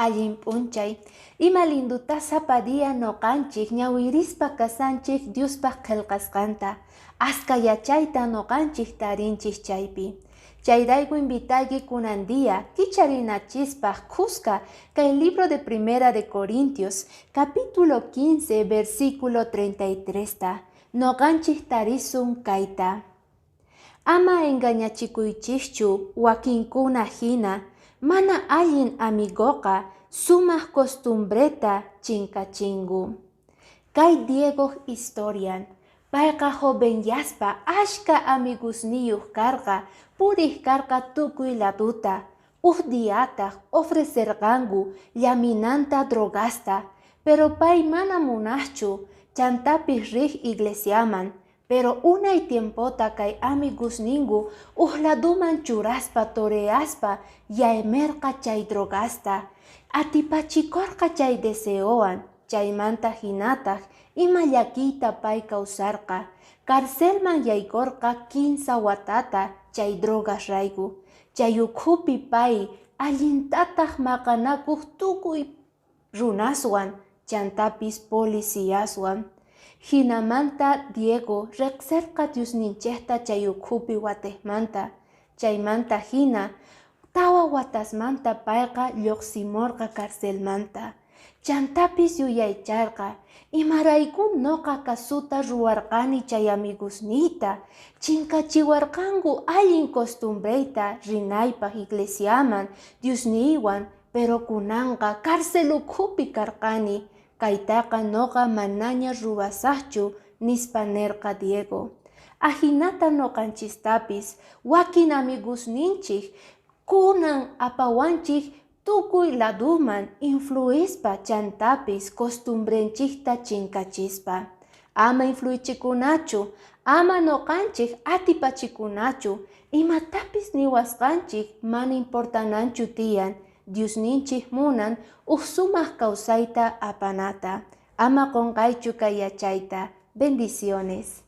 allin p'unchay, ima linduta sapadia noqanchik ñawirispa kasanchik Diospa qillqasqanta, aska yachayta noqanchik tarinchik chaypi. Chayrayku invitayki kunan día kicharinachispa kuska kay libro de Primera de Corintios, capítulo 15, versículo 33 ta, noqanchik tarisun kayta. Ama engañachikuychikchu wakinkuna hina, mana allin amigoqa sumaq costumbreta chinkachingu. Kay Diego historian, payqa jovenyaspa ashka amigusniyuq karqa, puriq karqa tukuy laduta, diyataq ofrecerqanku llaminanta drogasta, pero pay mana munaqchu chantapis riq iglesiaman, pero unay tiempota kay amigusninku laduman churaspa toreaspa yaymerqa chay drogasta, atipachikorqa chay deseowan, chaymanta hinataq ima llakiyta pay kawsarqa, karcelman yaykorqa 15 watata chay drogas rayku. Chay ukhupi pay allintataq maqanakuq tukuy runaswan, chantapis policíaswan. Hinamanta Diego riqsirqa Diosninchikta chay ukhupi watejmanta, chaymanta hina tawa watasmanta payqa lluqsimurqa karcelmanta. Chantapis yuyaycharqa, imarayku noqa kasuta ruwarqani chay amigusniyta, chinkachiwarqanku allin costumbreyta rinaypaq iglesiaman Diosniywan, pero kunanqa cárcel ukhupi karqani, kaytaqa noqa manaña ruwasaqchu nispa nerqa Diego. Ahinata noqanchistapis wakin amigusninchik kunan apawanchik tukuy laduman influispa chantapis costumbrenchikta chinkachispa. Ama influichikunachu, ama noqanchik atipachikunachu, imatapis niwasqanchik mana importananchu tiyan, Diosninchik munan sumaq kawsayta apanata. Ama qunqaychu kay yachayta. Bendiciones.